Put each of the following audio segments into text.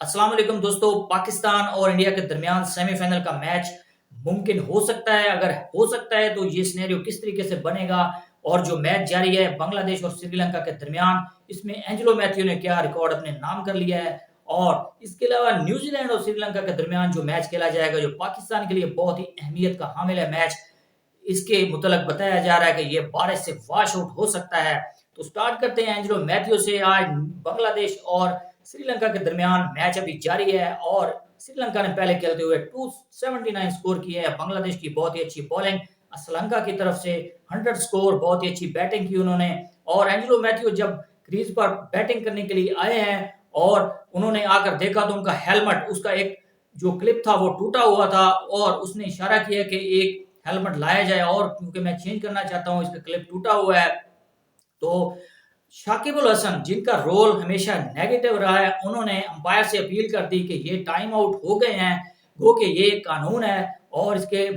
अस्सलाम वालेकुम दोस्तों। पाकिस्तान और इंडिया के दरमियान सेमीफाइनल का मैच मुमकिन हो सकता है। अगर हो सकता है तो ये सिनेरियो किस तरीके से बनेगा और जो मैच जारी है बांग्लादेश और श्रीलंका के दरमियान, इसमें एंजेलो मैथ्यू ने क्या रिकॉर्ड अपने नाम कर लिया है। और इसके अलावा न्यूजीलैंड और श्रीलंका के दरमियान जो मैच खेला जाएगा, जो पाकिस्तान के लिए बहुत ही अहमियत का हामिल है मैच, इसके मुतलक बताया जा रहा है कि ये बारिश से वॉश आउट हो सकता है। तो स्टार्ट करते हैं एंजेलो मैथ्यू से। आज बांग्लादेश और श्रीलंका के दरमियान मैच अभी जारी है और श्रीलंका ने पहले खेलते हुए 279 स्कोर किए हैं। बांग्लादेश की बहुत ही अच्छी बॉलिंग, श्रीलंका की तरफ से 100 स्कोर, बहुत ही अच्छी बैटिंग की उन्होंने। और एंजेलो मैथ्यू जब क्रीज पर बैटिंग करने के लिए आए हैं और उन्होंने आकर देखा तो उनका हेलमेट, उसका एक जो क्लिप था वो टूटा हुआ था और उसने इशारा किया कि एक हेलमेट लाया जाए और क्योंकि मैं चेंज करना चाहता हूँ, इसका क्लिप टूटा हुआ है। तो शाकिब अल हसन, जिनका रोल हमेशा नेगेटिव रहा है, उन्होंने अंपायर से अपील कर दी कि ये टाइम आउट हो गए हैं, गो कि ये कानून है और इसके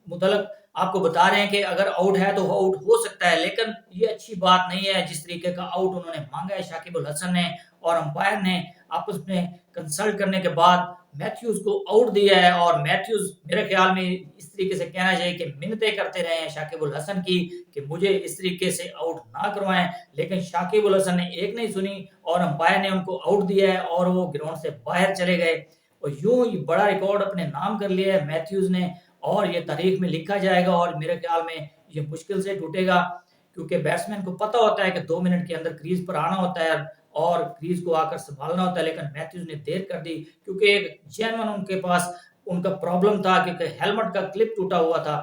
मुतलक आपको बता रहे हैं कि अगर आउट है तो आउट हो सकता है। लेकिन ये अच्छी बात नहीं है जिस तरीके का आउट उन्होंने मांगा है शाकिब अल हसन ने और अंपायर ने आपस में कंसल्ट करने के बाद मैथ्यूज को आउट दिया है। और मैथ्यूज मेरे ख्याल में इस तरीके से कहना चाहिए कि मिन्नतें करते रहे हैं शाकिब अल हसन की कि मुझे इस तरीके से आउट ना करवाएं, लेकिन शाकिब अल हसन ने एक नहीं सुनी और अंपायर ने उनको आउट दिया है और वो ग्राउंड से बाहर चले गए। और यूं ही बड़ा रिकॉर्ड अपने नाम कर लिया है मैथ्यूज ने और ये तारीख में लिखा जाएगा और मेरे ख्याल में ये मुश्किल से टूटेगा, क्योंकि बैट्समैन को पता होता है कि 2 मिनट के अंदर क्रीज पर आना होता है और क्रीज को आकर संभालना होता है। लेकिन मैथ्यूज ने देर कर दी क्योंकि एक जेन्युइन उनके पास उनका प्रॉब्लम था, क्योंकि हेलमेट का क्लिप टूटा हुआ था।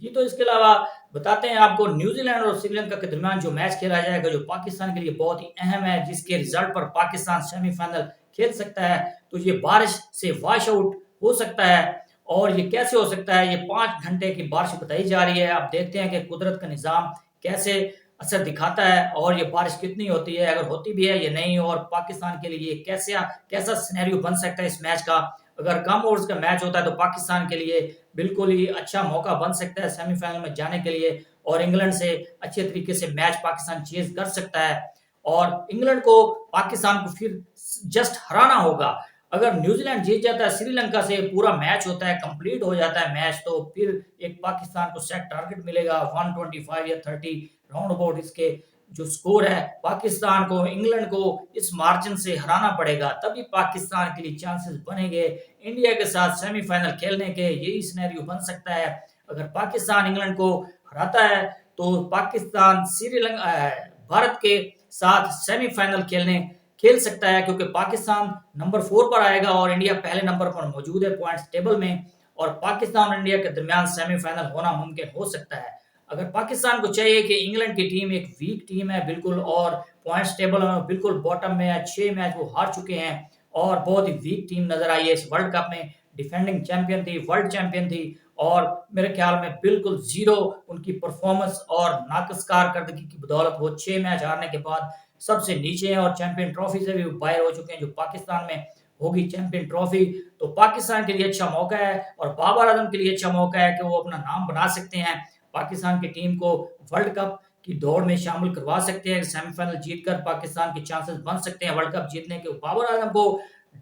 जी, तो इसके अलावा बताते हैं आपको न्यूजीलैंड और श्रीलंका के दरमियान जो मैच खेला जाएगा, जो पाकिस्तान के लिए बहुत ही अहम है, जिसके रिजल्ट पर पाकिस्तान सेमीफाइनल खेल सकता है। तो ये बारिश से वॉश आउट हो सकता है। और ये कैसे हो सकता है? ये 5 घंटे की बारिश बताई जा रही है। अब देखते हैं कि कुदरत का निज़ाम कैसे असर दिखाता है और ये बारिश कितनी होती है, अगर होती भी है या नहीं, और पाकिस्तान के लिए कैसा कैसा सिनेरियो बन सकता है इस मैच का। अगर कम ओवर्स का मैच होता है तो पाकिस्तान के लिए बिल्कुल ही अच्छा मौका बन सकता है सेमीफाइनल में जाने के लिए और इंग्लैंड से अच्छे तरीके से मैच पाकिस्तान चेज कर सकता है और इंग्लैंड को पाकिस्तान को फिर जस्ट हराना होगा। अगर न्यूजीलैंड जीत जाता है श्रीलंका से, पूरा मैच होता है, कंप्लीट हो जाता है मैच, तो फिर एक पाकिस्तान को सेट टारगेट मिलेगा 125 या 30 राउंड अबाउट। इसके जो स्कोर है, पाकिस्तान को इंग्लैंड को इस मार्जिन से हराना पड़ेगा, तभी पाकिस्तान के लिए चांसेस बनेंगे इंडिया के साथ सेमीफाइनल खेलने के। यही सिनेरियो बन सकता है। अगर पाकिस्तान इंग्लैंड को हराता है तो पाकिस्तान श्रीलंका भारत के साथ सेमीफाइनल खेल सकता है, क्योंकि पाकिस्तान नंबर 4 पर आएगा और इंडिया पहले नंबर पर मौजूद है पॉइंट्स टेबल में। और पाकिस्तान और इंडिया के दरमियान सेमीफाइनल होना मुमकिन हो सकता है। अगर पाकिस्तान को चाहिए कि इंग्लैंड की टीम एक वीक टीम है बिल्कुल और पॉइंट्स टेबल में बिल्कुल बॉटम में है, 6 मैच वो हार चुके हैं और बहुत ही वीक टीम नजर आई है इस वर्ल्ड कप में, डिफेंडिंग चैंपियन थी, वर्ल्ड चैंपियन थी, और मेरे ख्याल में बिल्कुल जीरो उनकी परफॉर्मेंस और नाकस कारकर्दगी की बदौलत वो 6 मैच हारने के बाद सबसे नीचे हैं और चैंपियन ट्रॉफी से भी बाहर हो चुके हैं, जो पाकिस्तान में होगी चैंपियन ट्रॉफी। तो पाकिस्तान के लिए अच्छा मौका है और बाबर आजम के लिए अच्छा मौका है कि वो अपना नाम बना सकते हैं, पाकिस्तान की टीम को वर्ल्ड कप की दौड़ में शामिल करवा सकते हैं। सेमीफाइनल जीतकर पाकिस्तान के चांसेस बन सकते हैं वर्ल्ड कप जीतने के। बाबर आजम को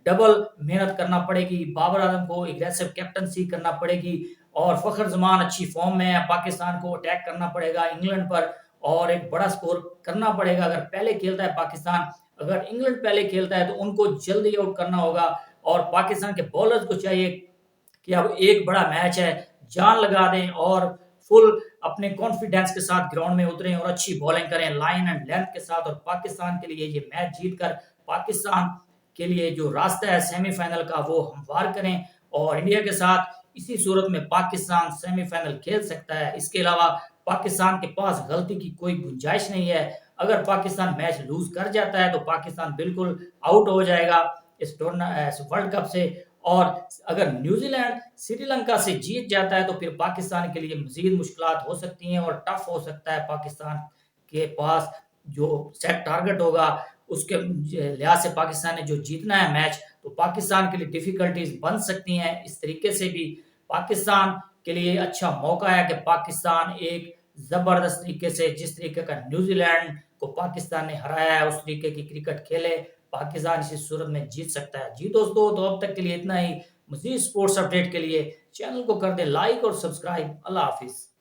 डबल मेहनत करना पड़ेगी, बाबर आजम को एग्रेसिव कैप्टनसी करना पड़ेगी और फखर जमान अच्छी फॉर्म में है, पाकिस्तान को अटैक करना पड़ेगा इंग्लैंड पर और एक बड़ा स्कोर करना पड़ेगा। अगर पहले खेलता है पाकिस्तान, अगर इंग्लैंड पहले खेलता है तो उनको जल्दी आउट करना होगा और पाकिस्तान के बॉलर्स को चाहिए कि अब एक बड़ा मैच है, जान लगा दें और फुल अपने कॉन्फिडेंस के साथ ग्राउंड में उतरें और अच्छी बॉलिंग करें लाइन एंड लेंथ के साथ। और पाकिस्तान के लिए ये मैच जीतकर पाकिस्तान के लिए जो रास्ता है सेमीफाइनल का वो हमवार करें और इंडिया के साथ इसी सूरत में पाकिस्तान सेमीफाइनल खेल सकता है। इसके अलावा पाकिस्तान के पास गलती की कोई गुंजाइश नहीं है। अगर पाकिस्तान मैच लूज कर जाता है तो पाकिस्तान बिल्कुल आउट हो जाएगा इस वर्ल्ड कप से। और अगर न्यूजीलैंड श्रीलंका से जीत जाता है तो फिर पाकिस्तान के लिए मजीद मुश्किलात हो सकती हैं और टफ हो सकता है। पाकिस्तान के पास जो सेट टारगेट होगा उसके लिहाज से पाकिस्तान ने जो जीतना है मैच, तो पाकिस्तान के लिए डिफिकल्टीज बन सकती हैं। इस तरीके से भी पाकिस्तान के लिए अच्छा मौका है कि पाकिस्तान एक जबरदस्त तरीके से, जिस तरीके का न्यूजीलैंड को पाकिस्तान ने हराया है, उस तरीके की क्रिकेट खेले, पाकिस्तान इसी सूरत में जीत सकता है। जी दोस्तों, तो अब तक के लिए इतना ही। मज़ीद स्पोर्ट्स अपडेट के लिए चैनल को कर दें लाइक और सब्सक्राइब। अल्लाह हाफ़िज़।